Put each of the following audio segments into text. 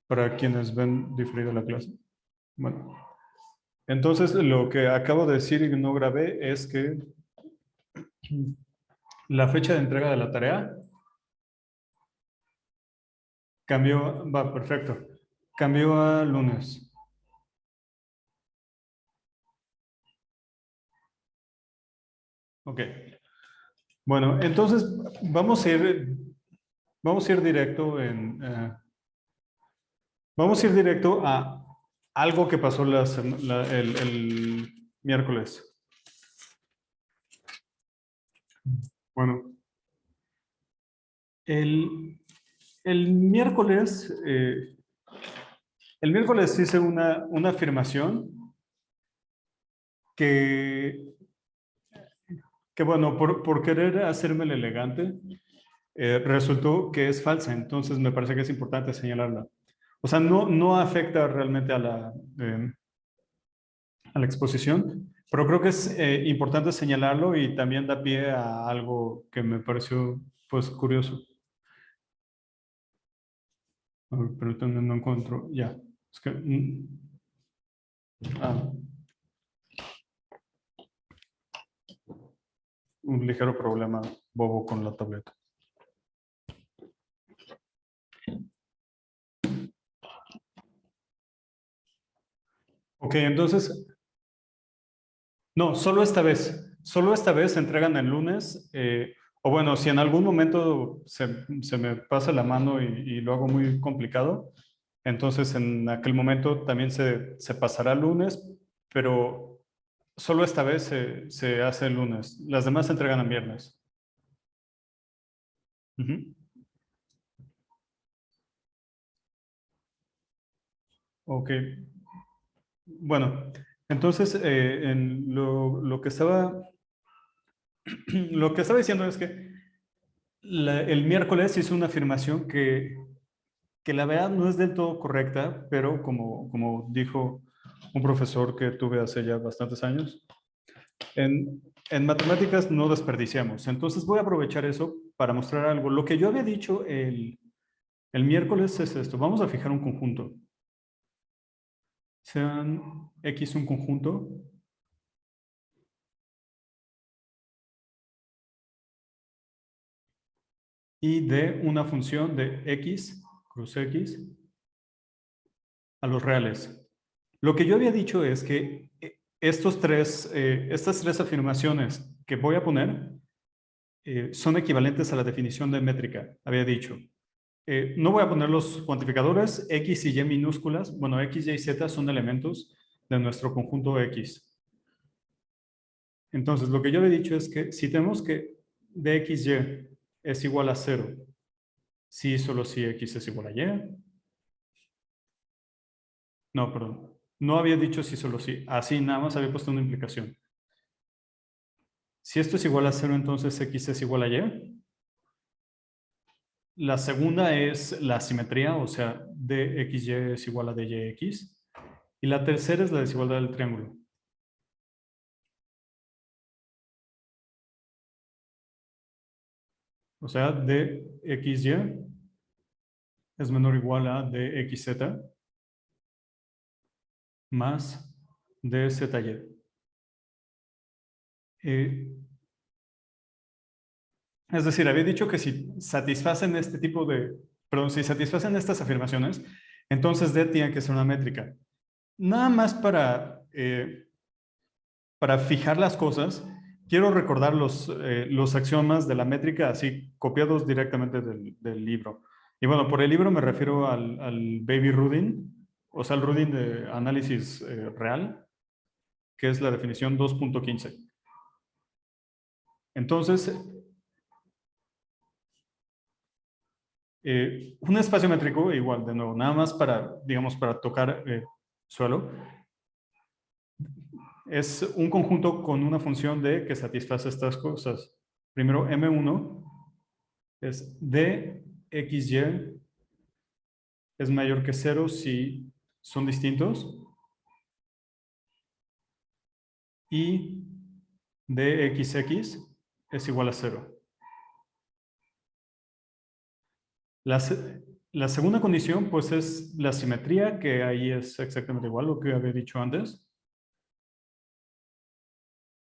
para quienes ven diferido la clase. Bueno, entonces lo que acabo de decir y no grabé es que la fecha de entrega de la tarea cambió, va, perfecto, cambió a lunes. Ok. Bueno, entonces vamos a ir directo vamos a ir directo a algo que pasó el miércoles. Bueno, el, el miércoles, eh, el miércoles hice una afirmación que, que bueno, por querer hacerme el elegante, resultó que es falsa. Entonces me parece que es importante señalarla. O sea, no afecta realmente a la exposición, pero creo que es importante señalarlo y también da pie a algo que me pareció pues curioso. A ver, pero no encuentro, ya. Es que, ah, un ligero problema bobo con la tableta. Ok, entonces, no, solo esta vez se entregan el lunes, o bueno, si en algún momento se me pasa la mano y lo hago muy complicado, entonces en aquel momento también se pasará el lunes, pero solo esta vez se hace el lunes. Las demás se entregan el viernes. Ujú. Ok. Bueno, entonces lo que lo que estaba diciendo es que el miércoles hice una afirmación que la verdad no es del todo correcta, pero como dijo un profesor que tuve hace ya bastantes años, en matemáticas no desperdiciamos. Entonces voy a aprovechar eso para mostrar algo. Lo que yo había dicho el miércoles es esto. Vamos a fijar un conjunto. Sean X un conjunto y de una función de X cruz X a los reales. Lo que yo había dicho es que estas tres afirmaciones que voy a poner son equivalentes a la definición de métrica, había dicho. No voy a poner los cuantificadores, X y Y minúsculas. Bueno, X, Y y Z son elementos de nuestro conjunto X. Entonces, lo que yo había dicho es que si tenemos que dxy es igual a 0, si solo si X es igual a Y. No, perdón. No había dicho si solo si. Así nada más había puesto una implicación. Si esto es igual a 0, entonces X es igual a Y. La segunda es la simetría, o sea, dxy es igual a dyx. Y la tercera es la desigualdad del triángulo. O sea, dxy es menor o igual a dxz más dzy. Eh, es decir, había dicho que si satisfacen este tipo de, perdón, si satisfacen estas afirmaciones, entonces D tiene que ser una métrica. Nada más para fijar las cosas, quiero recordar los axiomas de la métrica así copiados directamente del libro. Y bueno, por el libro me refiero al Baby Rudin, o sea, el Rudin de análisis real, que es la definición 2.15. Entonces, un espacio métrico, igual, de nuevo, nada más para, digamos, para tocar suelo, es un conjunto con una función de que satisface estas cosas. Primero, M1 es dxy es mayor que 0 si son distintos y dxx es igual a 0. La segunda condición, pues, es la simetría, que ahí es exactamente igual lo que había dicho antes.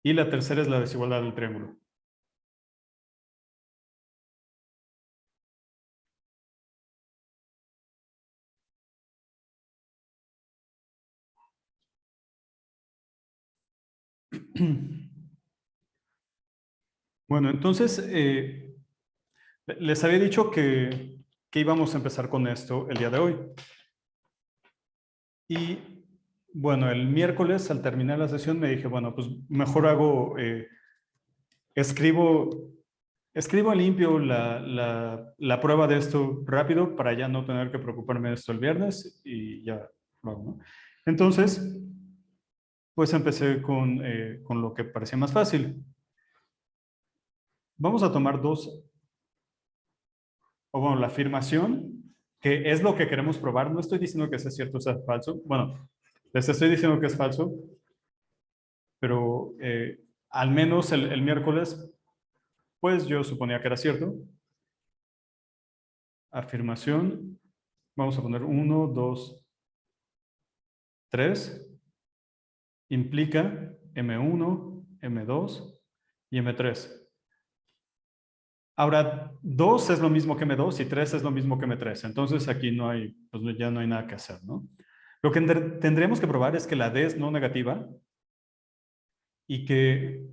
Y la tercera es la desigualdad del triángulo. Bueno, entonces, les había dicho que íbamos a empezar con esto el día de hoy. Y bueno, el miércoles al terminar la sesión me dije, bueno, pues mejor escribo limpio la prueba de esto rápido para ya no tener que preocuparme de esto el viernes y ya lo hago, ¿no? Entonces, pues empecé con lo que parecía más fácil. Vamos a tomar la afirmación, que es lo que queremos probar. No estoy diciendo que sea cierto o sea falso. Bueno, les estoy diciendo que es falso, pero al menos el miércoles, pues yo suponía que era cierto. Afirmación, vamos a poner 1, 2, 3, implica M1, M2 y M3. Ahora, 2 es lo mismo que M2 y 3 es lo mismo que M3. Entonces aquí no hay, pues ya no hay nada que hacer, ¿no? Lo que tendremos que probar es que la D es no negativa y que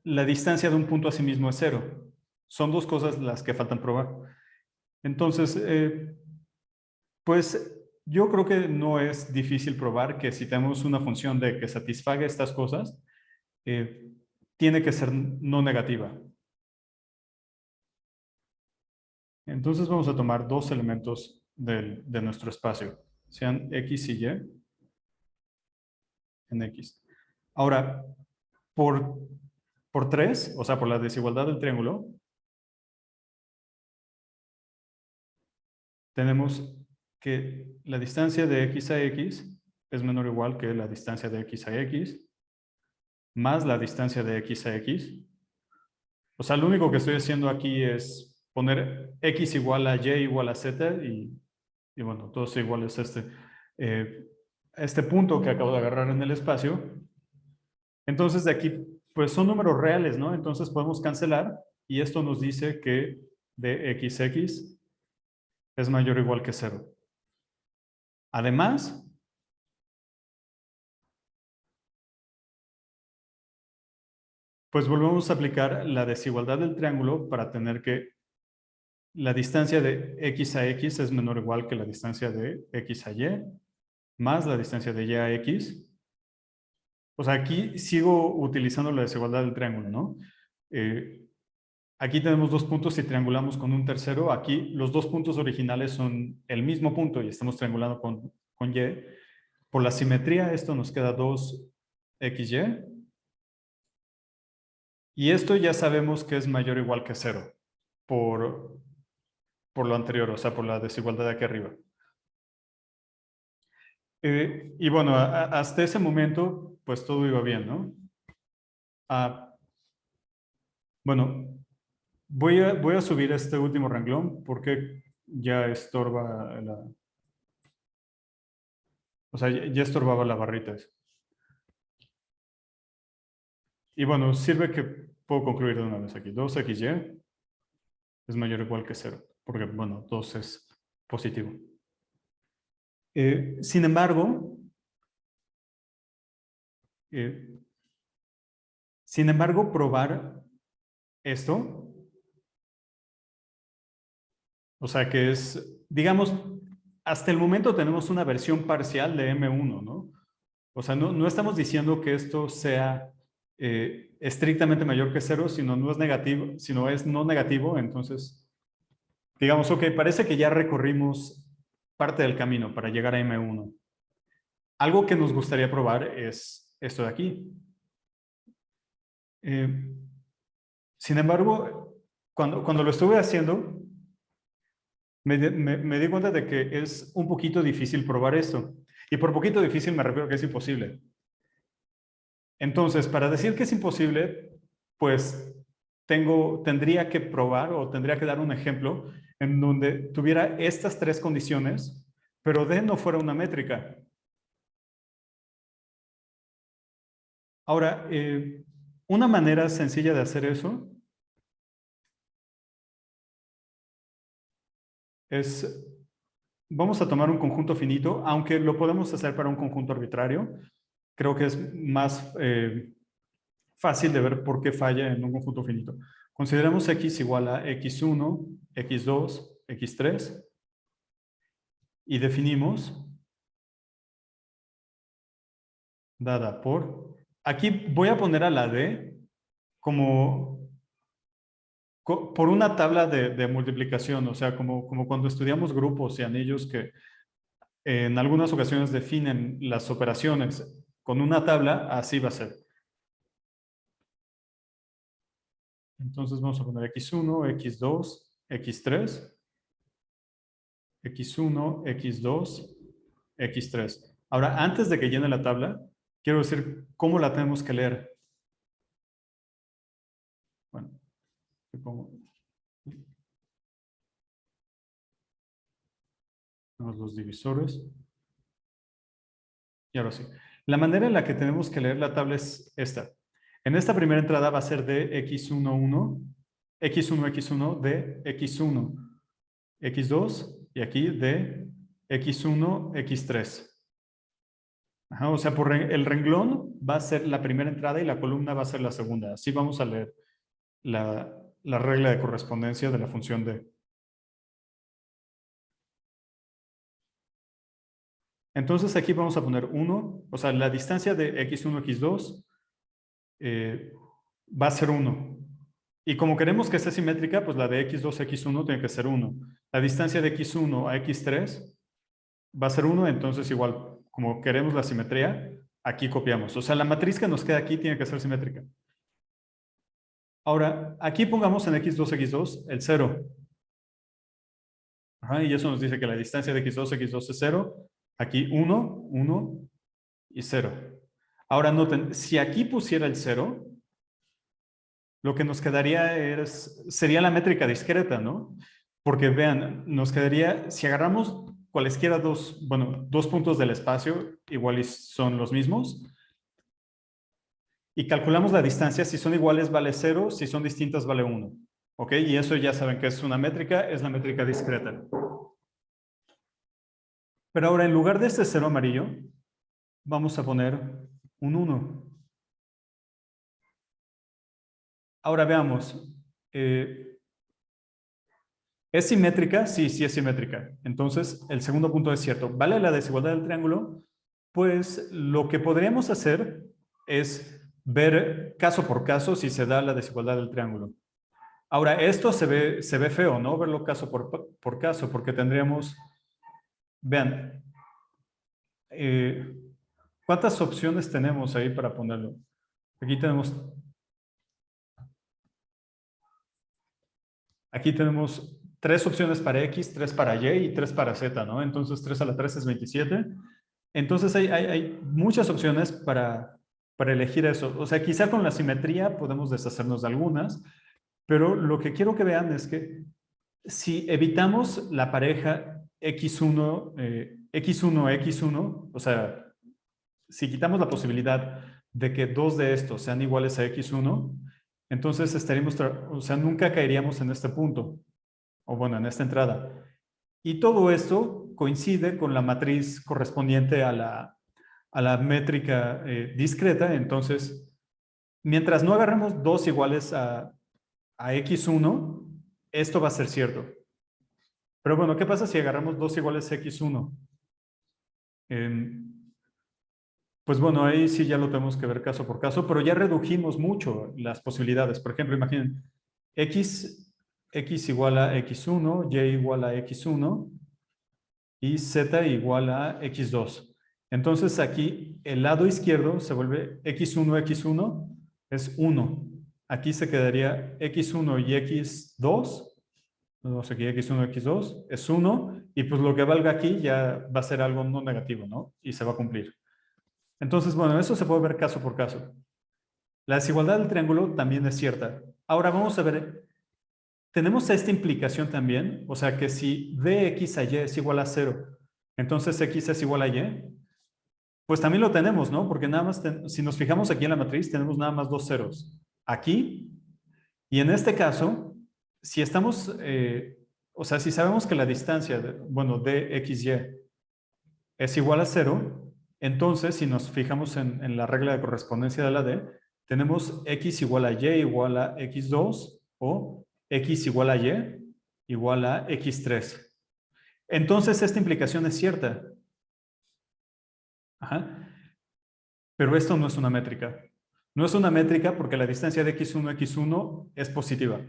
la distancia de un punto a sí mismo es 0. Son dos cosas las que faltan probar. Entonces, pues yo creo que no es difícil probar que si tenemos una función de que satisfaga estas cosas, tiene que ser no negativa. Entonces vamos a tomar dos elementos de nuestro espacio, sean X y Y en X. Ahora, por 3, o sea, por la desigualdad del triángulo, tenemos que la distancia de X a X es menor o igual que la distancia de X a X, más la distancia de X a X. O sea, lo único que estoy haciendo aquí es poner X igual a Y igual a Z y bueno, todos iguales a este punto que acabo de agarrar en el espacio. Entonces de aquí, pues son números reales, ¿no? Entonces podemos cancelar y esto nos dice que dxx es mayor o igual que 0. Además, pues volvemos a aplicar la desigualdad del triángulo para tener que la distancia de x a x es menor o igual que la distancia de x a y, más la distancia de y a x. O sea, aquí sigo utilizando la desigualdad del triángulo, ¿no? Aquí tenemos dos puntos y triangulamos con un tercero. Aquí los dos puntos originales son el mismo punto y estamos triangulando con y. Por la simetría, esto nos queda 2xy. Y esto ya sabemos que es mayor o igual que 0 por lo anterior, o sea, por la desigualdad de aquí arriba. Y bueno, hasta ese momento, pues todo iba bien, ¿no? Bueno, voy a subir este último renglón porque ya estorba o sea, ya estorbaba la barrita. Y bueno, sirve que puedo concluir de una vez aquí. 2xy es mayor o igual que 0, porque bueno, 2 es positivo. Sin embargo, eh, probar esto, o sea que es, digamos, hasta el momento tenemos una versión parcial de M1, ¿no? O sea, no estamos diciendo que esto sea estrictamente mayor que 0, sino no es negativo, sino es no negativo, entonces, digamos, ok, parece que ya recorrimos parte del camino para llegar a M1. Algo que nos gustaría probar es esto de aquí. Sin embargo, cuando lo estuve haciendo, me di cuenta de que es un poquito difícil probar esto. Y por poquito difícil me refiero a que es imposible. Entonces, para decir que es imposible, pues tendría que probar o tendría que dar un ejemplo en donde tuviera estas tres condiciones, pero D no fuera una métrica. Ahora, una manera sencilla de hacer eso es, vamos a tomar un conjunto finito, aunque lo podemos hacer para un conjunto arbitrario. Creo que es más fácil de ver por qué falla en un conjunto finito. Consideramos x igual a x1, x2, x3 y definimos dada por... Aquí voy a poner a la d como por una tabla de multiplicación, o sea, como cuando estudiamos grupos y anillos que en algunas ocasiones definen las operaciones con una tabla, así va a ser. Entonces vamos a poner x1, x2, x3, x1, x2, x3. Ahora, antes de que llene la tabla, quiero decir cómo la tenemos que leer. Bueno, los divisores. Y ahora sí. La manera en la que tenemos que leer la tabla es esta. En esta primera entrada va a ser de x1, x1, x1, de x1, x2 y aquí de x1, x3. Ajá, o sea, por el renglón va a ser la primera entrada y la columna va a ser la segunda. Así vamos a leer la regla de correspondencia de la función d. Entonces aquí vamos a poner 1, o sea, la distancia de x1, x2 va a ser 1. Y como queremos que sea simétrica, pues la de x2, x1 tiene que ser 1. La distancia de x1 a x3 va a ser 1, entonces igual, como queremos la simetría, aquí copiamos. O sea, la matriz que nos queda aquí tiene que ser simétrica. Ahora, aquí pongamos en x2, x2 el 0. Ajá, y eso nos dice que la distancia de x2, x2 es 0. Aquí 1, 1 y 0. Ahora noten, si aquí pusiera el 0, lo que nos quedaría sería la métrica discreta, ¿no? Porque vean, nos quedaría, si agarramos cualesquiera dos puntos del espacio, igual son los mismos, y calculamos la distancia, si son iguales vale 0, si son distintas vale 1. ¿Ok? Y eso ya saben que es una métrica, es la métrica discreta. Pero ahora, en lugar de este 0 amarillo, vamos a poner un 1. Ahora veamos. ¿Es simétrica? Sí, sí es simétrica. Entonces, el segundo punto es cierto. ¿Vale la desigualdad del triángulo? Pues lo que podríamos hacer es ver caso por caso si se da la desigualdad del triángulo. Ahora, esto se ve feo, ¿no? Verlo caso por caso, porque tendríamos... Vean, ¿cuántas opciones tenemos ahí para ponerlo? Aquí tenemos 3 opciones para X, 3 para Y y 3 para Z, ¿no? Entonces 3 a la 3 es 27. Entonces hay muchas opciones para elegir eso. O sea, quizá con la simetría podemos deshacernos de algunas, pero lo que quiero que vean es que si evitamos la pareja X1, X1, X1, o sea, si quitamos la posibilidad de que dos de estos sean iguales a X1, entonces estaríamos, o sea, nunca caeríamos en este punto, o bueno, en esta entrada. Y todo esto coincide con la matriz correspondiente a la métrica discreta. Entonces, mientras no agarremos dos iguales a X1, esto va a ser cierto. Pero bueno, ¿qué pasa si agarramos dos iguales a X1? Pues bueno, ahí sí ya lo tenemos que ver caso por caso, pero ya redujimos mucho las posibilidades. Por ejemplo, imaginen, X igual a X1, Y igual a X1 y Z igual a X2. Entonces aquí el lado izquierdo se vuelve X1, X1 es 1. Aquí se quedaría X1 y X2. No sé, aquí X1, X2 es 1. Y pues lo que valga aquí ya va a ser algo no negativo, ¿no? Y se va a cumplir. Entonces, bueno, eso se puede ver caso por caso. La desigualdad del triángulo también es cierta. Ahora vamos a ver, tenemos esta implicación también, o sea que si dx a y es igual a 0, entonces x es igual a y, pues también lo tenemos, ¿no? Porque nada más, si nos fijamos aquí en la matriz, tenemos nada más dos ceros. Aquí, y en este caso, si estamos, o sea, si sabemos que la distancia, bueno, de xy es igual a 0, entonces si nos fijamos en la regla de correspondencia de la D, tenemos x igual a y igual a x2 o x igual a y igual a x3. Entonces esta implicación es cierta. Ajá. Pero esto no es una métrica. No es una métrica porque la distancia de x1 a x1 es positiva.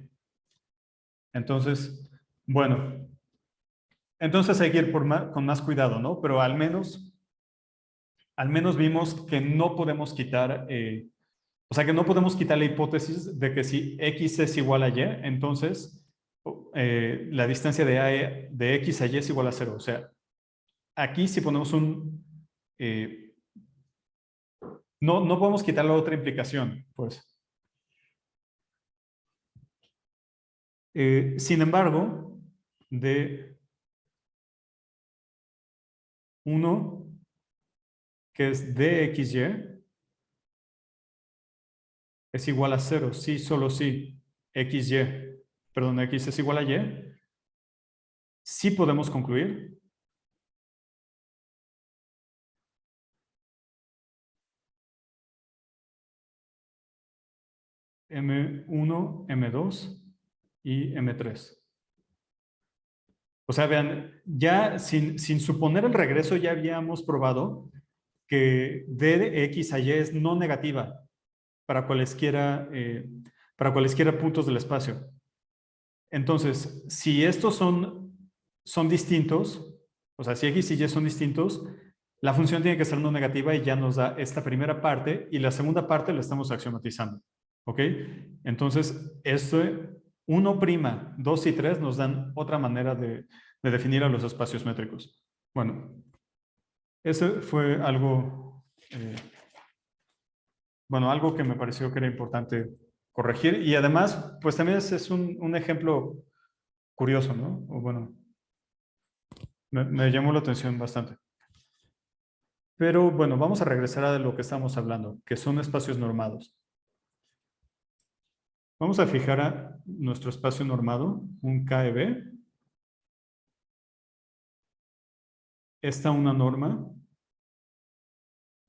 Entonces, bueno, entonces hay que ir con más cuidado, ¿no? Pero al menos vimos que no podemos quitar, o sea, que no podemos quitar la hipótesis de que si x es igual a y, entonces la distancia de x a y es igual a 0. O sea, aquí si ponemos un... no podemos quitar la otra implicación, pues. Sin embargo, de 1, que es dxy, es igual a 0, sí, solo sí, perdón, x es igual a y, sí podemos concluir M1, M2 y M3. O sea, vean, ya sin suponer el regreso ya habíamos probado que d de x a y es no negativa para cualesquiera puntos del espacio. Entonces, si estos son distintos, o sea, si x y y son distintos, la función tiene que ser no negativa y ya nos da esta primera parte y la segunda parte la estamos axiomatizando. ¿Ok? Entonces, esto 1', 2 y 3 nos dan otra manera de definir a los espacios métricos. Bueno, ese fue algo, bueno, algo que me pareció que era importante corregir y además, pues también es un ejemplo curioso, ¿no? O bueno, me llamó la atención bastante. Pero bueno, vamos a regresar a lo que estamos hablando, que son espacios normados. Vamos a fijar a nuestro espacio normado, un KEB. Esta una norma.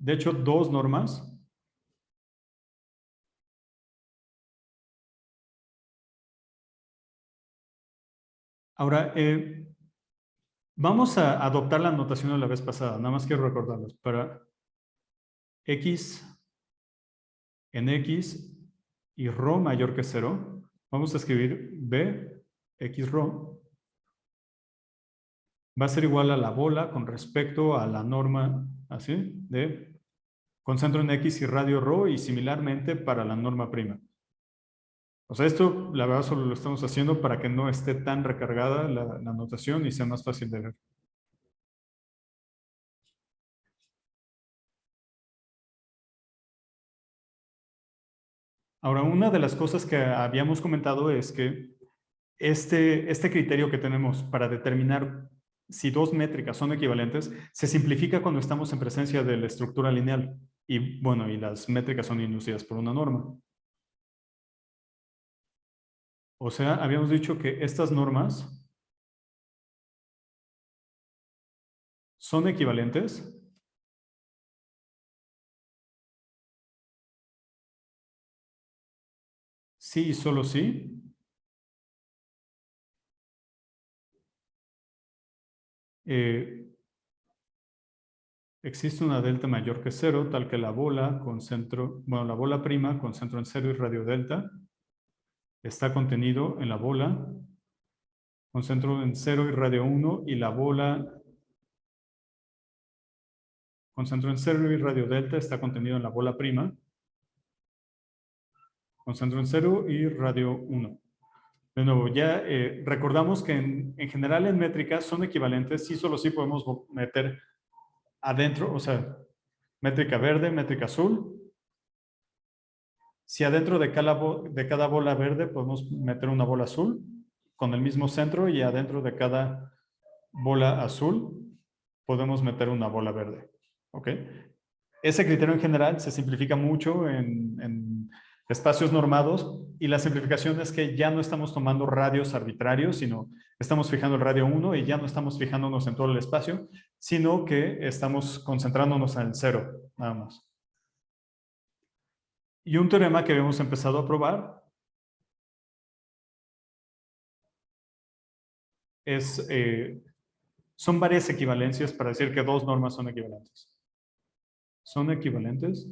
De hecho, dos normas. Ahora, vamos a adoptar la notación de la vez pasada. Nada más quiero recordarlos. Para x en x y ρ mayor que 0, vamos a escribir b x ρ va a ser igual a la bola con respecto a la norma así de concentro en x y radio ρ y similarmente para la norma prima. O sea, esto la verdad solo lo estamos haciendo para que no esté tan recargada la notación y sea más fácil de ver. Ahora, una de las cosas que habíamos comentado es que este criterio que tenemos para determinar si dos métricas son equivalentes se simplifica cuando estamos en presencia de la estructura lineal. Y bueno, y las métricas son inducidas por una norma. O sea, habíamos dicho que estas normas son equivalentes sí y solo sí existe una delta mayor que 0, tal que la bola con centro, bueno, la bola prima con centro en 0 y radio delta está contenido en la bola con centro en 0 y radio 1 y la bola con centro en 0 y radio delta está contenido en la bola prima con centro en 0 y radio 1. De nuevo, ya recordamos que en general en métricas son equivalentes, sí, solo sí podemos meter adentro, o sea, métrica verde, métrica azul. Si adentro de cada bola verde podemos meter una bola azul, con el mismo centro y adentro de cada bola azul podemos meter una bola verde. ¿Ok? Ese criterio en general se simplifica mucho en espacios normados y la simplificación es que ya no estamos tomando radios arbitrarios, sino estamos fijando el radio 1 y ya no estamos fijándonos en todo el espacio, sino que estamos concentrándonos en el 0, nada más. Y un teorema que habíamos empezado a probar es, son varias equivalencias para decir que dos normas son equivalentes. ¿Son equivalentes?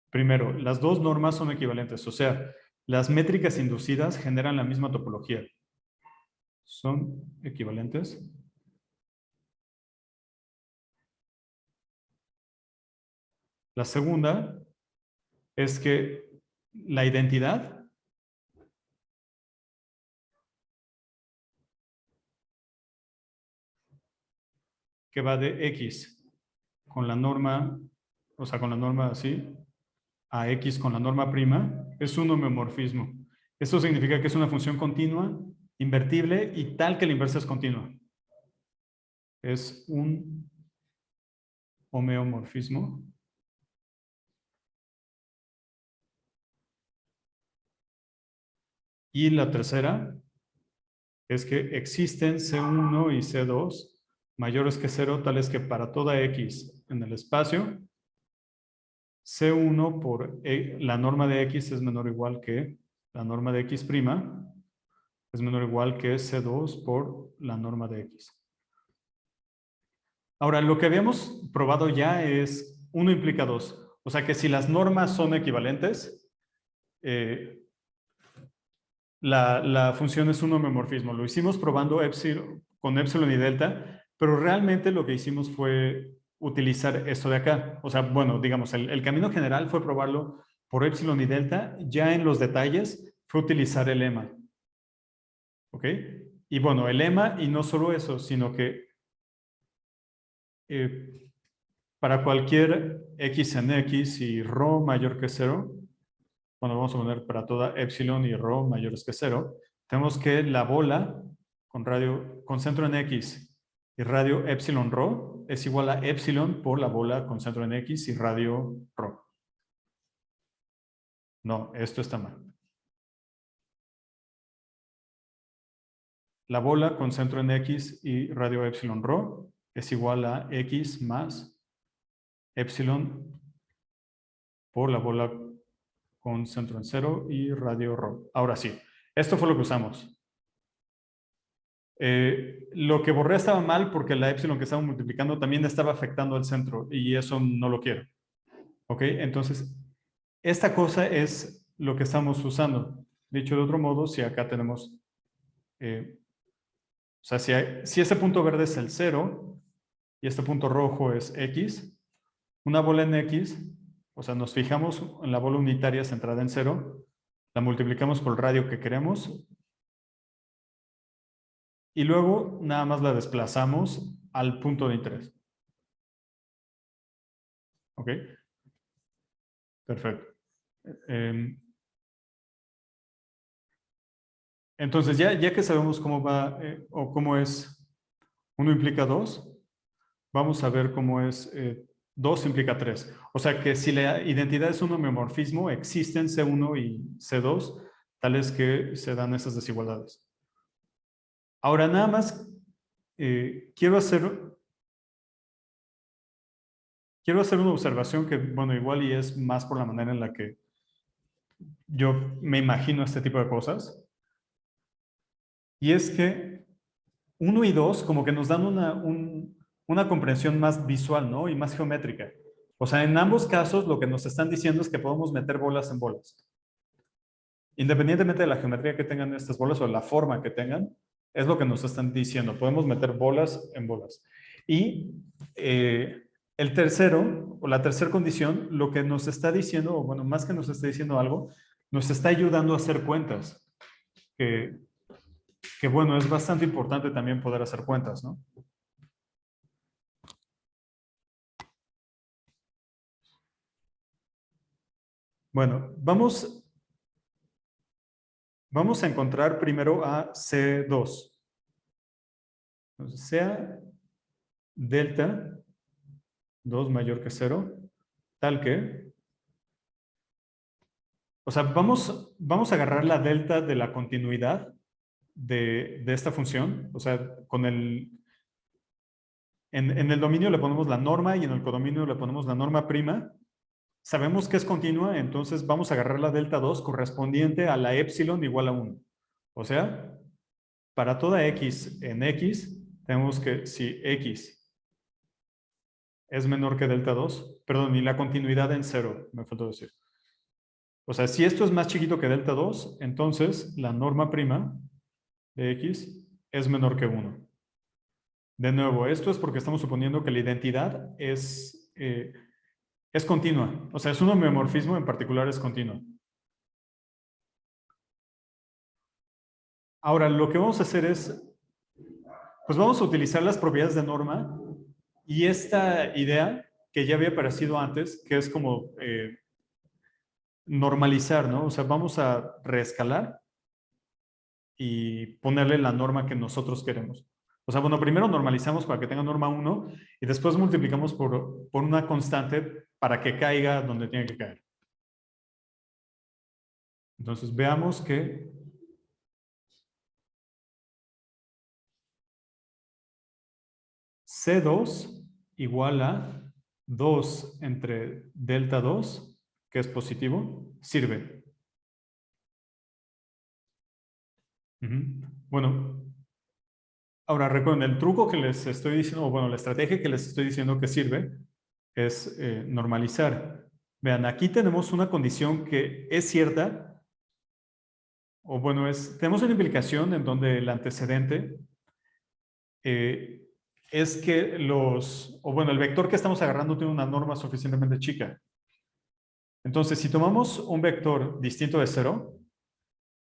Primero, las dos normas son equivalentes, o sea, las métricas inducidas generan la misma topología. ¿Son equivalentes? La segunda es que la identidad que va de X con la norma, o sea, con la norma así, a X con la norma prima, es un homeomorfismo. Esto significa que es una función continua, invertible y tal que la inversa es continua. Es un homeomorfismo. Y la tercera es que existen C1 y C2 mayores que 0, tales que para toda X en el espacio, C1 por la norma de X es menor o igual que la norma de X', es menor o igual que C2 por la norma de X. Ahora, lo que habíamos probado ya es 1 implica 2. O sea que si las normas son equivalentes, la función es un homeomorfismo. Lo hicimos probando con epsilon y delta, pero realmente lo que hicimos fue utilizar esto de acá. O sea, bueno, digamos, el camino general fue probarlo por epsilon y delta. Ya en los detalles fue utilizar el lema. ¿Ok? Y bueno, el lema, y no solo eso, sino que para cualquier x en x y ρ mayor que 0, bueno, vamos a poner para toda epsilon y ρ mayores que 0, tenemos que la bola con centro en x y radio epsilon ρ es igual a epsilon por la bola con centro en x y radio ρ. No, esto está mal. La bola con centro en x y radio epsilon ρ es igual a x más epsilon por la bola con centro en 0 y radio ρ. Ahora sí, esto fue lo que usamos. Lo que borré estaba mal porque la epsilon que estaba multiplicando también estaba afectando al centro y eso no lo quiero. ¿Ok? Entonces, esta cosa es lo que estamos usando. Dicho de otro modo, si acá tenemos, o sea, si ese punto verde es el 0 y este punto rojo es x, una bola en x, o sea, nos fijamos en la bola unitaria centrada en 0, la multiplicamos por el radio que queremos y luego nada más la desplazamos al punto de interés. ¿Ok? Perfecto. Entonces, ya que sabemos cómo va o cómo es 1 implica 2, vamos a ver cómo es 2 implica 3. O sea que si la identidad es un homeomorfismo, existen C1 y C2, tales que se dan esas desigualdades. Ahora, nada más quiero hacer una observación que, bueno, igual y es más por la manera en la que yo me imagino este tipo de cosas. Y es que 1 y 2 como que nos dan una comprensión más visual, ¿no? Y más geométrica. O sea, en ambos casos lo que nos están diciendo es que podemos meter bolas en bolas. Independientemente de la geometría que tengan estas bolas o la forma que tengan, es lo que nos están diciendo. Podemos meter bolas en bolas. Y el tercero, o la tercera condición, lo que nos está diciendo, o bueno, más que nos está diciendo algo, nos está ayudando a hacer cuentas. Que bueno, es bastante importante también poder hacer cuentas, ¿no? Bueno, vamos Vamos a encontrar primero a C2. Entonces, sea delta 2 mayor que 0, tal que, o sea, vamos a agarrar la delta de la continuidad de esta función, o sea, en el dominio le ponemos la norma y en el codominio le ponemos la norma prima. Sabemos que es continua, entonces vamos a agarrar la delta 2 correspondiente a la epsilon igual a 1. O sea, para toda x en x, tenemos que si x es menor que delta 2, perdón, y la continuidad en 0, me faltó decir. O sea, si esto es más chiquito que delta 2, entonces la norma prima de x es menor que 1. De nuevo, esto es porque estamos suponiendo que la identidad es continua. O sea, es un homeomorfismo, en particular es continua. Ahora, lo que vamos a hacer es, pues vamos a utilizar las propiedades de norma y esta idea que ya había aparecido antes, que es como normalizar, ¿no? O sea, vamos a reescalar y ponerle la norma que nosotros queremos. O sea, bueno, primero normalizamos para que tenga norma 1 y después multiplicamos por una constante para que caiga donde tiene que caer. Entonces, veamos que C2 igual a 2 entre delta 2, que es positivo, sirve. Bueno, ahora recuerden, el truco que les estoy diciendo, o bueno, la estrategia que les estoy diciendo que sirve es normalizar. Vean, aquí tenemos una condición que es cierta, o bueno, tenemos una implicación en donde el antecedente es que o bueno, el vector que estamos agarrando tiene una norma suficientemente chica. Entonces, si tomamos un vector distinto de 0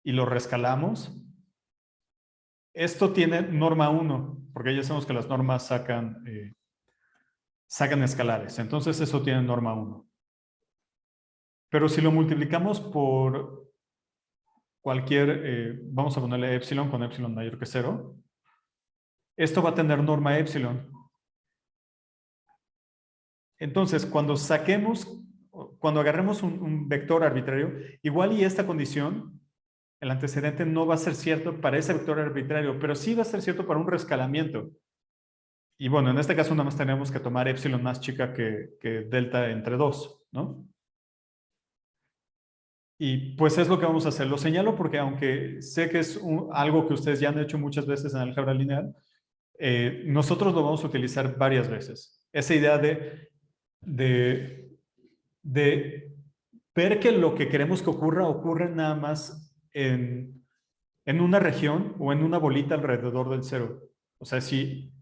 y lo rescalamos, esto tiene norma 1, porque ya sabemos que las normas sacan escalares. Entonces, eso tiene norma 1. Pero si lo multiplicamos por vamos a ponerle epsilon con epsilon mayor que 0, esto va a tener norma epsilon. Entonces, cuando agarremos un vector arbitrario, igual y esta condición, el antecedente no va a ser cierto para ese vector arbitrario, pero sí va a ser cierto para un rescalamiento. Y bueno, en este caso nada más tenemos que tomar epsilon más chica que delta entre 2, ¿no? Y pues es lo que vamos a hacer. Lo señalo porque aunque sé que es algo que ustedes ya han hecho muchas veces en álgebra lineal, nosotros lo vamos a utilizar varias veces. Esa idea de, de ver que lo que queremos que ocurre nada más en una región o en una bolita alrededor del cero. O sea, si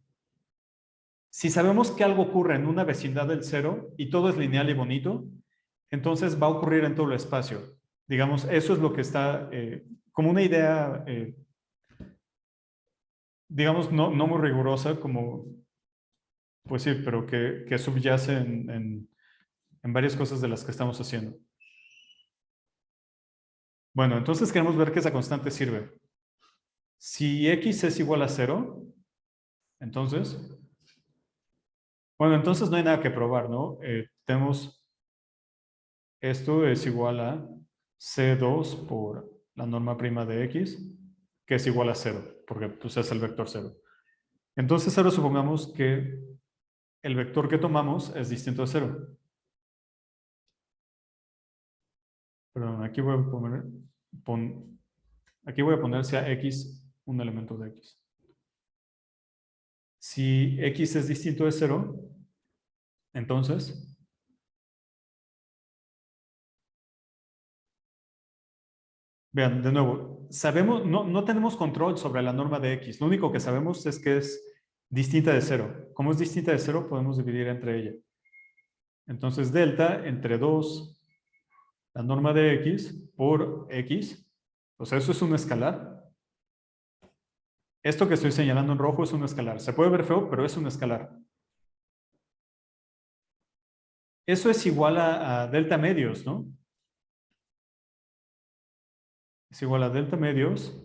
sabemos que algo ocurre en una vecindad del cero y todo es lineal y bonito, entonces va a ocurrir en todo el espacio. Digamos, eso es lo que está como una idea, digamos, no muy rigurosa, como, pues sí, pero que subyace en varias cosas de las que estamos haciendo. Bueno, entonces queremos ver que esa constante sirve. Si x es igual a 0, entonces, bueno, entonces no hay nada que probar, ¿no? Tenemos, esto es igual a C2 por la norma prima de x, que es igual a 0, porque pues es el vector 0. Entonces ahora supongamos que el vector que tomamos es distinto a 0. Perdón, aquí voy a poner sea x un elemento de x. Si x es distinto de 0, entonces, vean, de nuevo, sabemos, no tenemos control sobre la norma de x. Lo único que sabemos es que es distinta de 0. Como es distinta de 0, podemos dividir entre ella. Entonces, delta entre 2, la norma de x, por x. O sea, eso es un escalar. Esto que estoy señalando en rojo es un escalar. Se puede ver feo, pero es un escalar. Eso es igual a delta medios, ¿no? es igual a delta medios,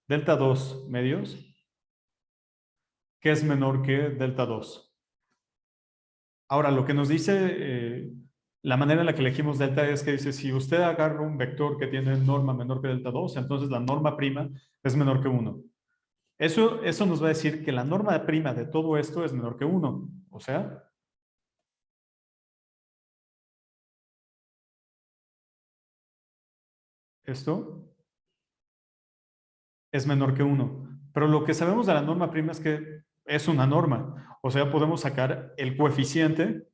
delta 2 medios, que es menor que delta 2. Ahora, lo que nos dice la manera en la que elegimos delta es que dice, si usted agarra un vector que tiene norma menor que delta 2, entonces la norma prima es menor que 1. Eso nos va a decir que la norma prima de todo esto es menor que 1. O sea, esto es menor que 1. Pero lo que sabemos de la norma prima es que es una norma. O sea, podemos sacar el coeficiente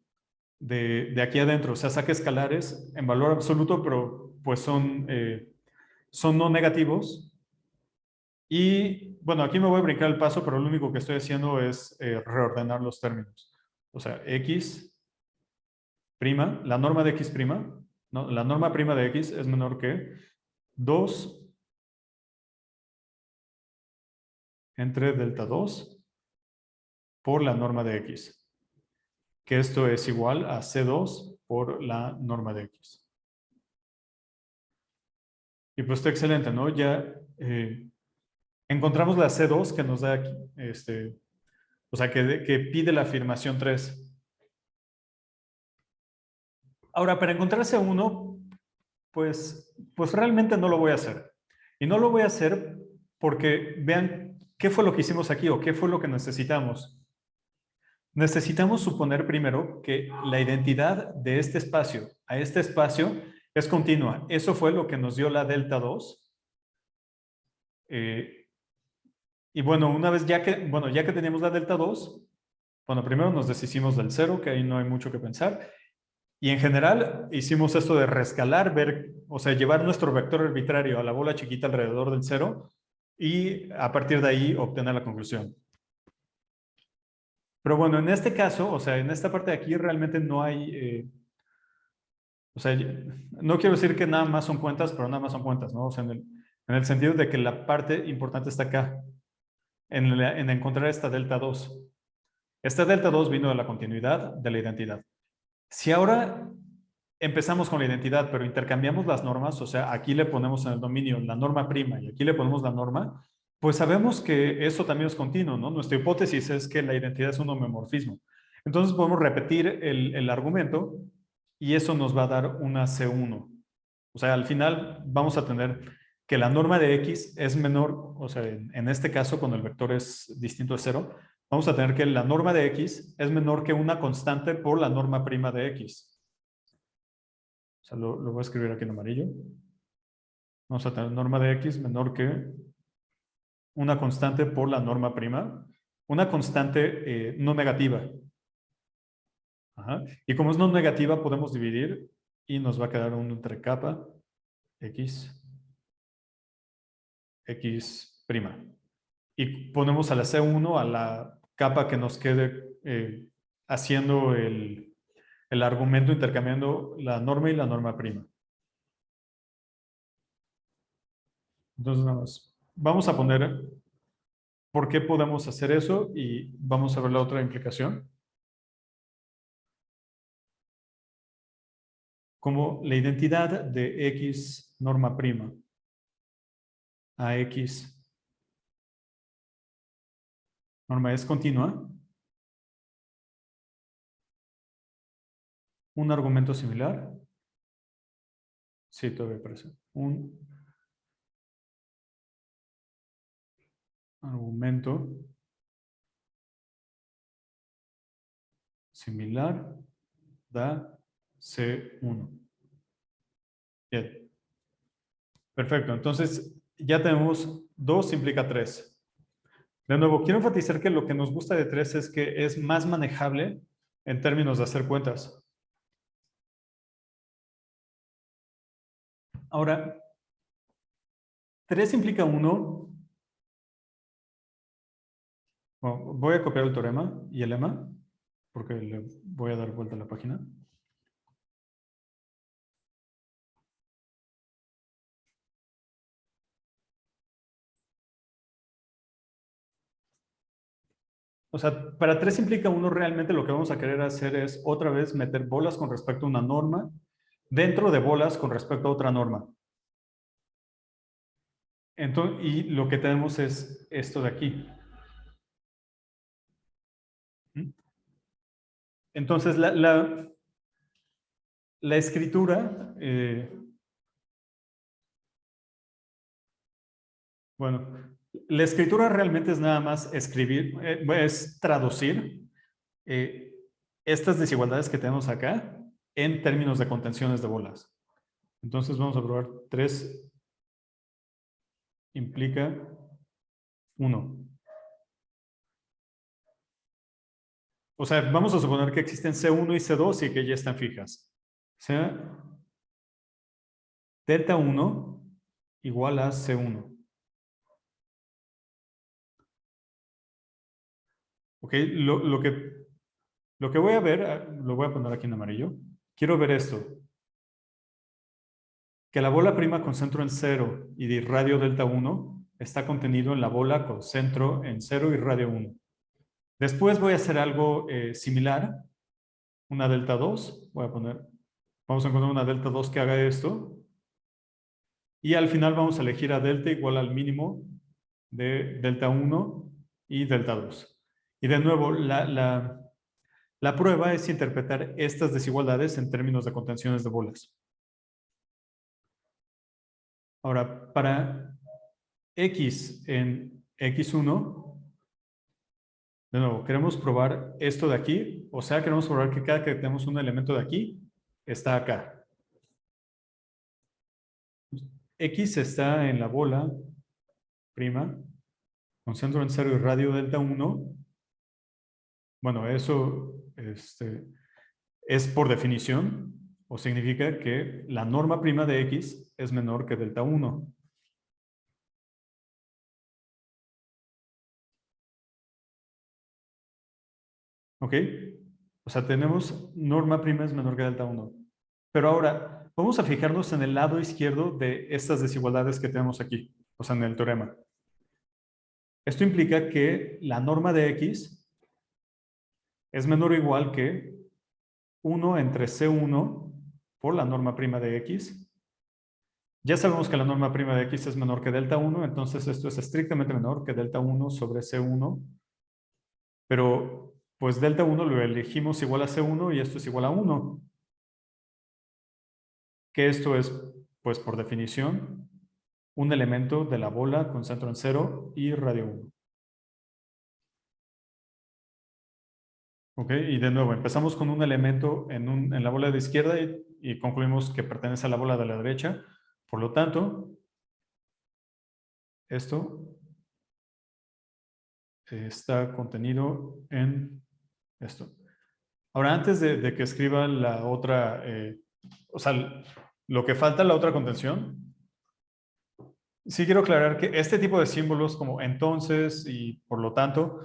de aquí adentro. O sea, saca escalares en valor absoluto, pero pues son no negativos. Y bueno, aquí me voy a brincar el paso, pero lo único que estoy haciendo es reordenar los términos. O sea, x prima, la norma de x prima, ¿no? La norma prima de x es menor que 2 entre delta 2 por la norma de x, que esto es igual a C2 por la norma de x. Y pues está excelente, ¿no? Ya encontramos la C2 que nos da aquí, o sea, que pide la afirmación 3. Ahora, para encontrar C1, pues realmente no lo voy a hacer. Y no lo voy a hacer porque vean qué fue lo que hicimos aquí o qué fue lo que necesitamos. Necesitamos suponer primero que la identidad de este espacio a este espacio es continua. Eso fue lo que nos dio la delta 2. Y bueno, una vez ya que teníamos la delta 2, bueno, primero nos deshicimos del 0, que ahí no hay mucho que pensar. Y en general hicimos esto de rescalar, ver, o sea, llevar nuestro vector arbitrario a la bola chiquita alrededor del 0 y a partir de ahí obtener la conclusión. Pero bueno, en este caso, o sea, en esta parte de aquí realmente no hay, o sea, no quiero decir que nada más son cuentas, pero nada más son cuentas, ¿no? O sea, en el sentido de que la parte importante está acá, en encontrar esta delta 2. Esta delta 2 vino de la continuidad de la identidad. Si ahora empezamos con la identidad, pero intercambiamos las normas, o sea, aquí le ponemos en el dominio la norma prima y aquí le ponemos la norma, pues sabemos que eso también es continuo, ¿no? Nuestra hipótesis es que la identidad es un homomorfismo. Entonces podemos repetir el argumento y eso nos va a dar una C1. O sea, al final vamos a tener que la norma de X es menor, o sea, en este caso, cuando el vector es distinto de 0, vamos a tener que la norma de X es menor que una constante por la norma prima de X. O sea, lo voy a escribir aquí en amarillo. Vamos a tener norma de X menor que una constante por la norma prima. Una constante no negativa. Ajá. Y como es no negativa, podemos dividir y nos va a quedar un entre capa X, X prima. Y ponemos a la C1 a la capa que nos quede haciendo el argumento intercambiando la norma y la norma prima. Entonces, nada más. Vamos a poner por qué podemos hacer eso y vamos a ver la otra implicación. Como la identidad de X norma prima a X norma es continua, un argumento similar. Sí, todavía aparece. Un argumento similar da C1. Bien. Perfecto. Entonces, ya tenemos 2 implica 3. De nuevo, quiero enfatizar que lo que nos gusta de 3 es que es más manejable en términos de hacer cuentas. Ahora, 3 implica 1. Bueno, voy a copiar el teorema y el lema, porque le voy a dar vuelta a la página. O sea, para 3 implica 1, realmente lo que vamos a querer hacer es otra vez meter bolas con respecto a una norma dentro de bolas con respecto a otra norma. Entonces, y lo que tenemos es esto de aquí. Entonces, la escritura, bueno, la escritura realmente es nada más escribir, es traducir eh, estas desigualdades que tenemos acá en términos de contenciones de bolas. Entonces vamos a probar 3 implica 1. O sea, vamos a suponer que existen C1 y C2 y que ya están fijas. O sea, delta 1 igual a C1. Ok, lo que voy a ver, lo voy a poner aquí en amarillo. Quiero ver esto. Que la bola prima con centro en 0 y de radio delta 1 está contenido en la bola con centro en 0 y radio 1. Después voy a hacer algo similar, una delta 2. Vamos a encontrar una delta 2 que haga esto. Y al final vamos a elegir a delta igual al mínimo de delta 1 y delta 2. Y de nuevo, la prueba es interpretar estas desigualdades en términos de contenciones de bolas. Ahora, para X en X1, de nuevo, queremos probar esto de aquí, o sea, queremos probar que cada que tenemos un elemento de aquí, está acá. X está en la bola prima, con centro en 0 y radio delta 1. Bueno, eso es por definición, o significa que la norma prima de X es menor que delta 1. ¿Ok? O sea, tenemos norma prima es menor que delta 1. Pero ahora, vamos a fijarnos en el lado izquierdo de estas desigualdades que tenemos aquí, o sea, en el teorema. Esto implica que la norma de X es menor o igual que 1 entre C1 por la norma prima de X. Ya sabemos que la norma prima de X es menor que delta 1, entonces esto es estrictamente menor que delta 1 sobre C1. Pero, pues delta 1 lo elegimos igual a C1 y esto es igual a 1. Que esto es, pues por definición, un elemento de la bola con centro en 0 y radio 1. ¿Ok? Y de nuevo, empezamos con un elemento en la bola de izquierda y concluimos que pertenece a la bola de la derecha. Por lo tanto, esto está contenido en esto. Ahora, antes de que escriba la otra, o sea, lo que falta, la otra contención, sí quiero aclarar que este tipo de símbolos como entonces y por lo tanto,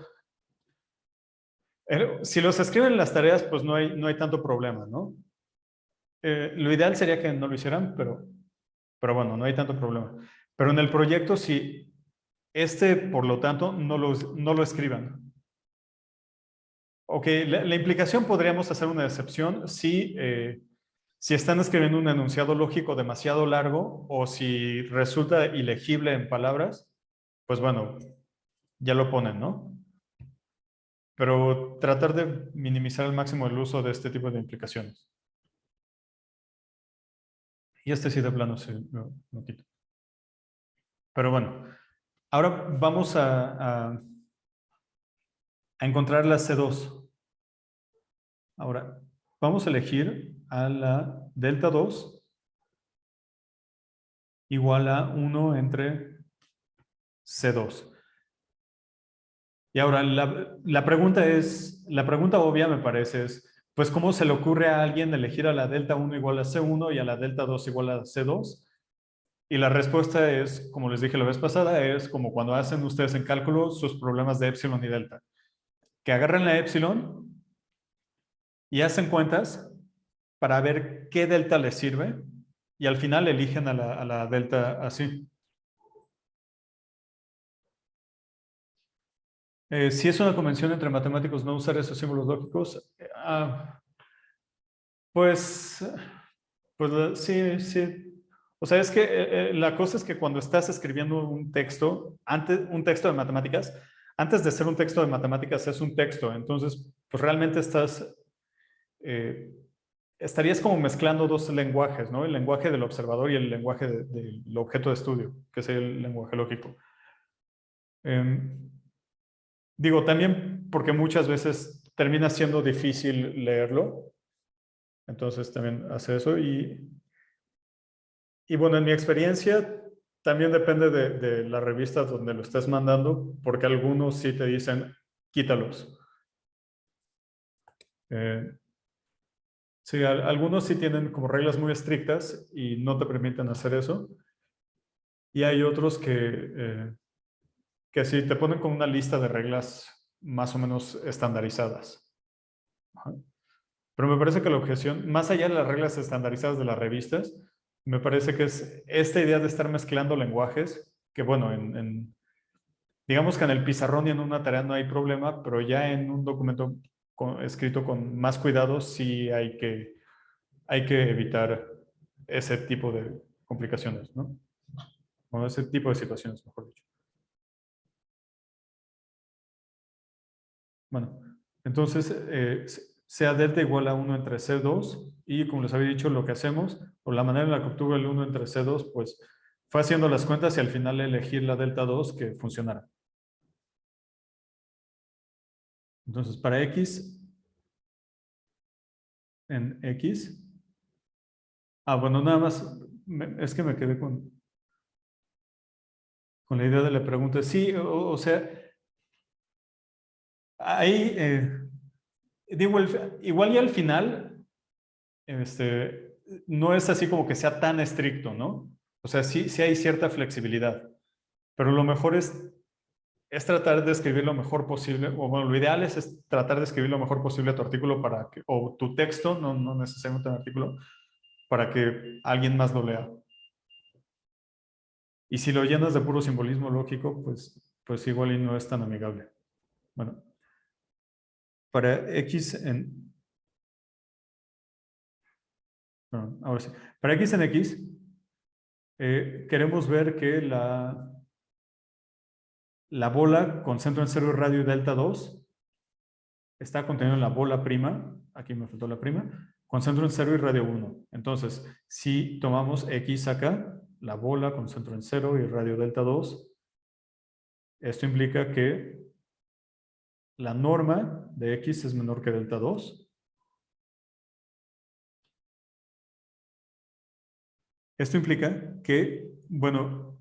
si los escriben en las tareas, pues no hay tanto problema, ¿no? Lo ideal sería que no lo hicieran, pero bueno, no hay tanto problema. Pero en el proyecto, sí, por lo tanto, no lo escriban. Ok, la implicación podríamos hacer una excepción si están escribiendo un enunciado lógico demasiado largo o si resulta ilegible en palabras, pues bueno, ya lo ponen, ¿no? Pero tratar de minimizar al máximo el uso de este tipo de implicaciones. Y este sí de plano se lo quito. Pero bueno, ahora vamos a encontrar la C2. Ahora, vamos a elegir a la delta 2 igual a 1 entre C2. Y ahora la pregunta obvia me parece es, pues ¿cómo se le ocurre a alguien elegir a la delta 1 igual a C1 y a la delta 2 igual a C2? Y la respuesta es, como les dije la vez pasada, es como cuando hacen ustedes en cálculo sus problemas de épsilon y delta. Que agarran la épsilon y hacen cuentas para ver qué delta les sirve y al final eligen a la delta así. Si es una convención entre matemáticos no usar esos símbolos lógicos, pues sí, sí. O sea, es que la cosa es que cuando estás escribiendo un texto de matemáticas, antes de ser un texto de matemáticas es un texto. Entonces, pues realmente estarías como mezclando dos lenguajes, ¿no? El lenguaje del observador y el lenguaje del objeto de estudio, que es el lenguaje lógico. Digo, también porque muchas veces termina siendo difícil leerlo. Entonces también hace eso. Y bueno, en mi experiencia también depende de la revista donde lo estés mandando, porque algunos sí te dicen, quítalos. Eh, sí, algunos sí tienen como reglas muy estrictas y no te permiten hacer eso. Y hay otros que sí te ponen con una lista de reglas más o menos estandarizadas. Ajá. Pero me parece que la objeción, más allá de las reglas estandarizadas de las revistas, me parece que es esta idea de estar mezclando lenguajes, que bueno, digamos que en el pizarrón y en una tarea no hay problema, pero ya en un documento escrito con más cuidado sí hay que evitar ese tipo de complicaciones, ¿no? O ese tipo de situaciones, mejor dicho. Bueno, entonces, sea delta igual a 1 entre C2 y como les había dicho, lo que hacemos, o la manera en la que obtuve el 1 entre C2, pues fue haciendo las cuentas y al final elegir la delta 2 que funcionara. Entonces, para X, en X, bueno, nada más, es que me quedé con la idea de la pregunta. Sí, o sea, ahí, digo, igual y al final, no es así como que sea tan estricto, ¿no? O sea, sí hay cierta flexibilidad, pero lo mejor es tratar de escribir lo mejor posible, o bueno, lo ideal es tratar de escribir lo mejor posible tu artículo o tu texto, no necesariamente un artículo, para que alguien más lo lea. Y si lo llenas de puro simbolismo lógico, pues igual y no es tan amigable. Bueno, para X en... Perdón, ahora sí. Para X en X, queremos ver que la bola con centro en 0 y radio delta 2 está contenido en la bola prima, aquí me faltó la prima, con centro en 0 y radio 1. Entonces, si tomamos X acá, la bola con centro en 0 y radio delta 2, esto implica que la norma de X es menor que delta 2. Esto implica que, bueno,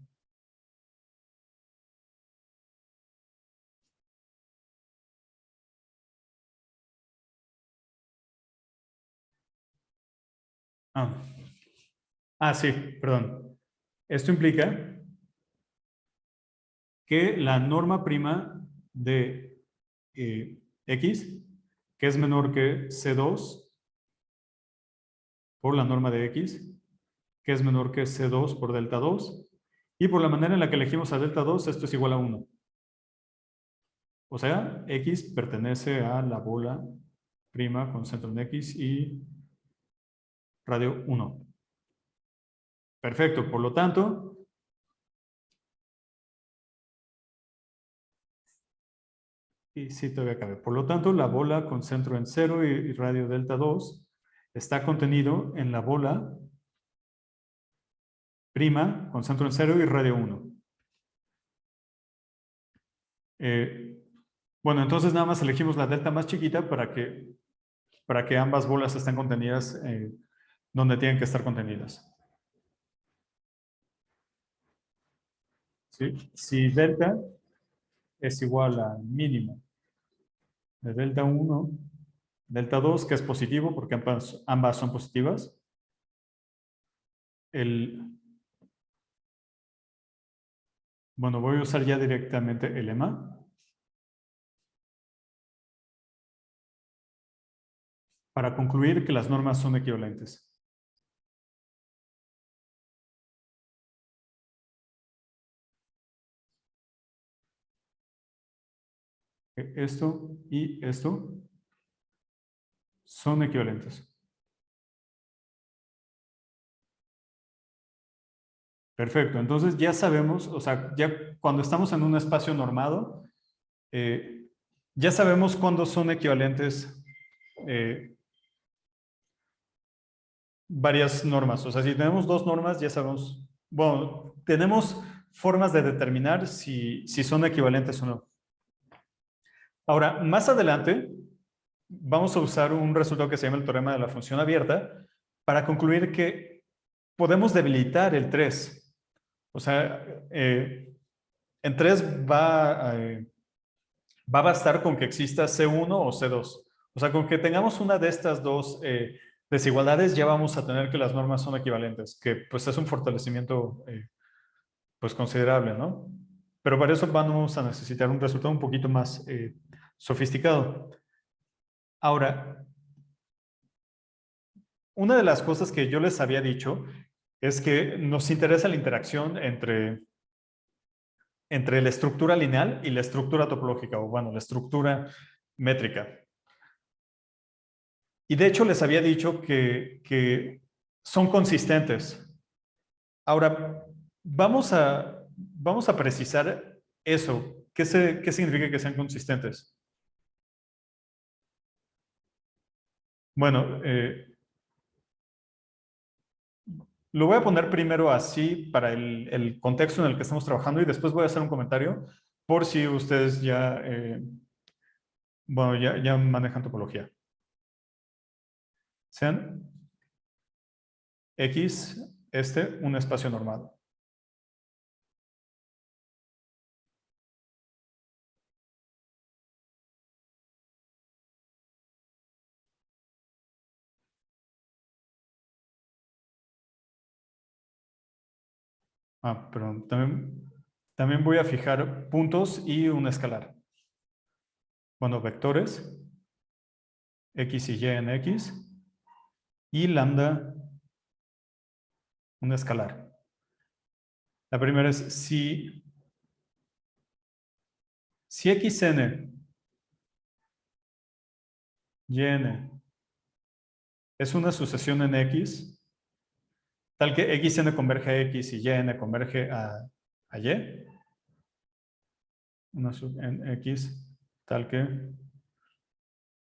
ah, sí, perdón. Esto implica que la norma prima de X, que es menor que C2 por la norma de X, que es menor que C2 por delta 2, y por la manera en la que elegimos a delta 2, esto es igual a 1. O sea, X pertenece a la bola prima con centro en X y radio 1. Perfecto, por lo tanto, y sí, todavía cabe. Por lo tanto, la bola con centro en 0 y radio delta 2 está contenido en la bola prima con centro en 0 y radio 1. Bueno, entonces nada más elegimos la delta más chiquita para que ambas bolas estén contenidas donde tienen que estar contenidas. ¿Sí? Si delta es igual al mínimo de delta 1, delta 2, que es positivo porque ambas son positivas, bueno, voy a usar ya directamente el lema para concluir que las normas son equivalentes. Esto y esto son equivalentes. Perfecto. Entonces ya sabemos, o sea, ya cuando estamos en un espacio normado, ya sabemos cuándo son equivalentes varias normas. O sea, si tenemos dos normas, ya sabemos, bueno, tenemos formas de determinar si son equivalentes o no. Ahora, más adelante, vamos a usar un resultado que se llama el teorema de la función abierta para concluir que podemos debilitar el 3. O sea, en 3 va a bastar con que exista C1 o C2. O sea, con que tengamos una de estas dos desigualdades, ya vamos a tener que las normas son equivalentes, que pues es un fortalecimiento pues considerable, ¿no? Pero para eso vamos a necesitar un resultado un poquito más sofisticado. Ahora, una de las cosas que yo les había dicho es que nos interesa la interacción entre la estructura lineal y la estructura topológica, o bueno, la estructura métrica. Y de hecho les había dicho que son consistentes. Ahora, vamos a precisar eso. ¿Qué significa que sean consistentes? Bueno, lo voy a poner primero así para el contexto en el que estamos trabajando y después voy a hacer un comentario por si ustedes ya, bueno, ya manejan topología. Sean X, un espacio normado. Pero también voy a fijar puntos y un escalar. Bueno, vectores, X y Y en X, y lambda, un escalar. La primera es si xn, yn es una sucesión en X, tal que xn converge a X y yn converge a Y, en X, tal que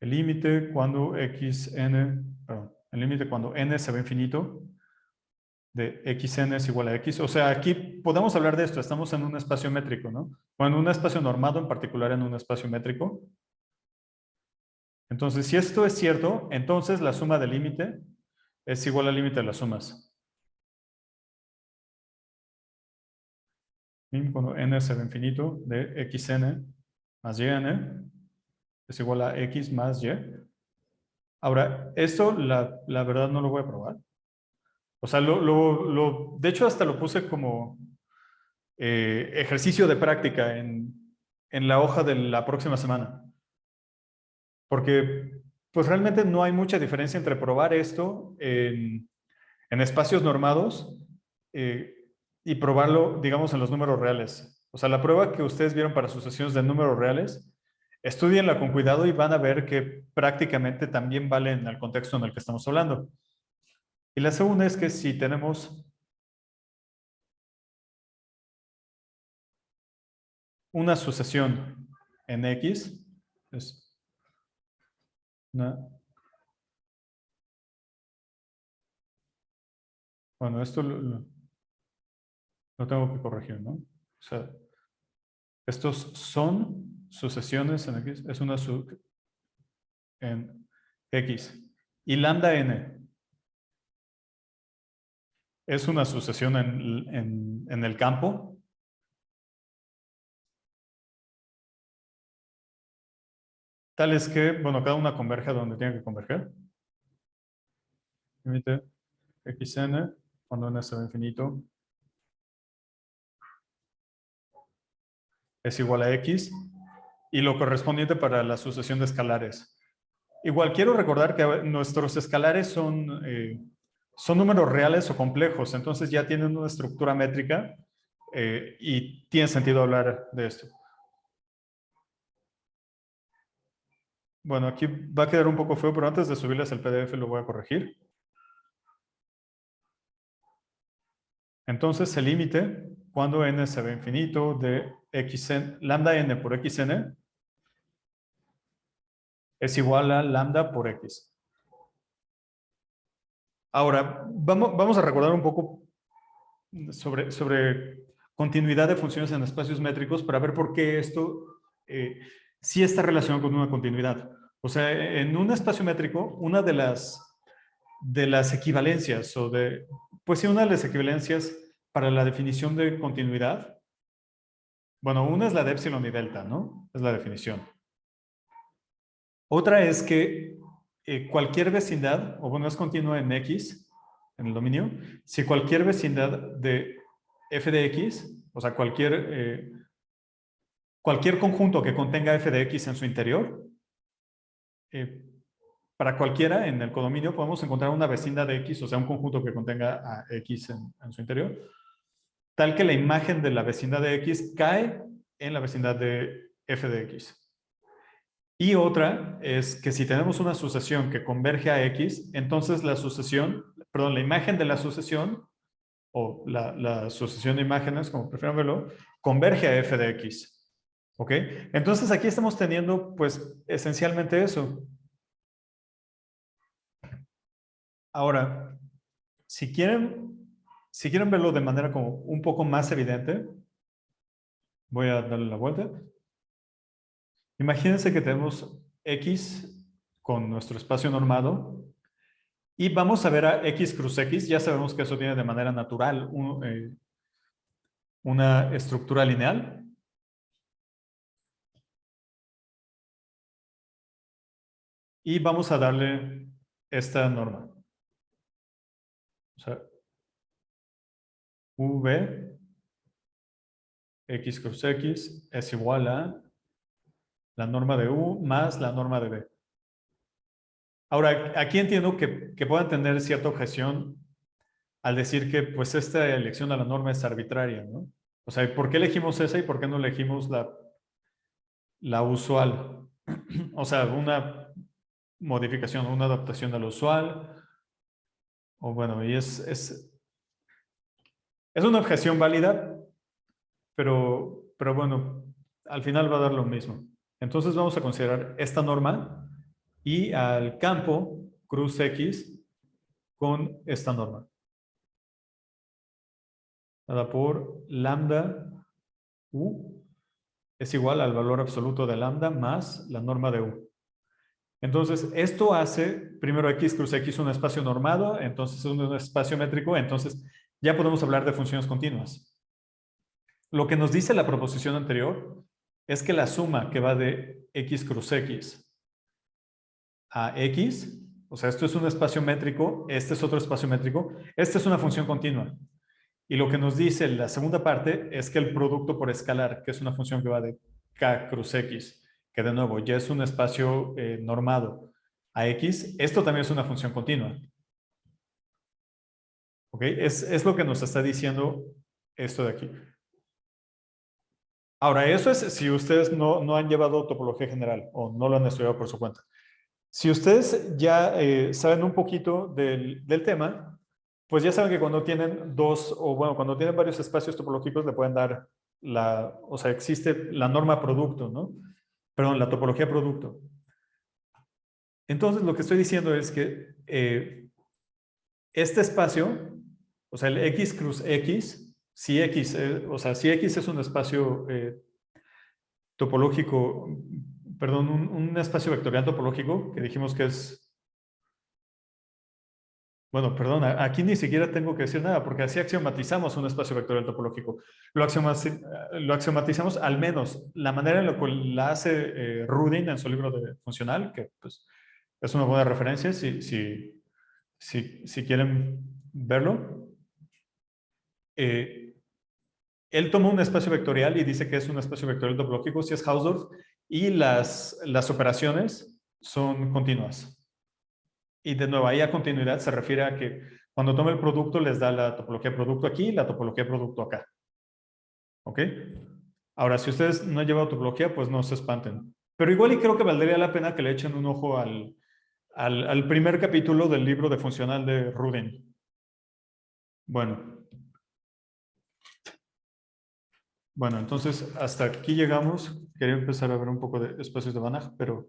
el límite cuando el límite cuando n se va infinito de xn es igual a x. O sea, aquí podemos hablar de esto. Estamos en un espacio métrico, ¿no? O en un espacio normado, en particular en un espacio métrico. Entonces, si esto es cierto, entonces la suma del límite es igual al límite de las sumas. Y cuando n se va infinito de xn más yn es igual a x más y. Ahora, esto la verdad no lo voy a probar. O sea, de hecho hasta lo puse como ejercicio de práctica en la hoja de la próxima semana. Porque pues realmente no hay mucha diferencia entre probar esto en espacios normados eh, y probarlo, digamos, en los números reales. O sea, la prueba que ustedes vieron para sucesiones de números reales, estudienla con cuidado y van a ver que prácticamente también vale en el contexto en el que estamos hablando. Y la segunda es que si tenemos una sucesión en X, es bueno, esto lo tengo que corregir, ¿no? O sea, estos son sucesiones en X, es una en X. Y lambda n es una sucesión en el campo. Tal es que, bueno, cada una converge a donde tiene que converger. Límite xn, cuando n se va infinito, es igual a x. Y lo correspondiente para la sucesión de escalares. Igual quiero recordar que nuestros escalares son números reales o complejos, entonces ya tienen una estructura métrica y tiene sentido hablar de esto. Bueno, aquí va a quedar un poco feo, pero antes de subirles el PDF lo voy a corregir. Entonces el límite, cuando n se ve infinito, de xn, lambda n por xn es igual a lambda por x. Ahora, vamos a recordar un poco sobre continuidad de funciones en espacios métricos para ver por qué esto sí está relacionado con una continuidad. O sea, en un espacio métrico, una de las equivalencias pues sí, una de las equivalencias para la definición de continuidad, bueno, una es la de epsilon y delta, ¿no? Es la definición. Otra es que cualquier vecindad, o bueno, es continua en X, en el dominio, si cualquier vecindad de f de X, o sea, cualquier conjunto que contenga f de X en su interior, para cualquiera en el codominio podemos encontrar una vecindad de X, o sea, un conjunto que contenga a X en su interior, tal que la imagen de la vecindad de X cae en la vecindad de f de X. Y otra es que si tenemos una sucesión que converge a X, entonces la imagen de la sucesión, o la sucesión de imágenes, como prefieran verlo, converge a f de X. ¿Ok? Entonces aquí estamos teniendo, pues, esencialmente eso. Ahora, si quieren verlo de manera como un poco más evidente, voy a darle la vuelta. Imagínense que tenemos X con nuestro espacio normado y vamos a ver a X cruz X. Ya sabemos que eso tiene de manera natural una estructura lineal. Y vamos a darle esta norma. O sea, V X cruz X es igual a la norma de U más la norma de B. Ahora, aquí entiendo que puedan tener cierta objeción al decir que pues esta elección de la norma es arbitraria, ¿no? O sea, ¿por qué elegimos esa y por qué no elegimos la usual? O sea, una modificación, una adaptación a lo usual. O bueno, y es una objeción válida, pero bueno, al final va a dar lo mismo. Entonces vamos a considerar esta norma y al campo cruz X con esta norma. Dada por lambda U es igual al valor absoluto de lambda más la norma de U. Entonces, esto hace, primero X cruz X un espacio normado, entonces es un espacio métrico, entonces ya podemos hablar de funciones continuas. Lo que nos dice la proposición anterior es que la suma que va de X cruz X a X, o sea, esto es un espacio métrico, este es otro espacio métrico, esta es una función continua. Y lo que nos dice la segunda parte es que el producto por escalar, que es una función que va de K cruz X, que de nuevo ya es un espacio normado a X, esto también es una función continua. ¿Ok? Es lo que nos está diciendo esto de aquí. Ahora, eso es si ustedes no han llevado topología general o no lo han estudiado por su cuenta. Si ustedes ya saben un poquito del tema, pues ya saben que cuando tienen cuando tienen varios espacios topológicos le pueden dar o sea, existe la norma producto, ¿no? Perdón, la topología producto. Entonces, lo que estoy diciendo es que este espacio, o sea, el X cruz X, si X, si X es un espacio topológico, perdón, un espacio vectorial topológico, que dijimos que es, bueno, perdón, aquí ni siquiera tengo que decir nada, porque así axiomatizamos un espacio vectorial topológico. Lo axiomatizamos al menos la manera en la cual la hace Rudin en su libro de funcional, que pues es una buena referencia si quieren verlo. Él toma un espacio vectorial y dice que es un espacio vectorial topológico si es Hausdorff y las operaciones son continuas. Y de nuevo, ahí a continuidad se refiere a que cuando toma el producto les da la topología producto aquí y la topología producto acá. ¿Ok? Ahora, si ustedes no han llevado topología, pues no se espanten. Pero igual y creo que valdría la pena que le echen un ojo al primer capítulo del libro de funcional de Rudin. Bueno, Bueno, entonces hasta aquí llegamos. Quería empezar a ver un poco de espacios de Banach, pero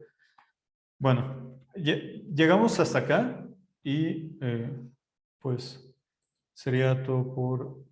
bueno, llegamos hasta acá y pues sería todo por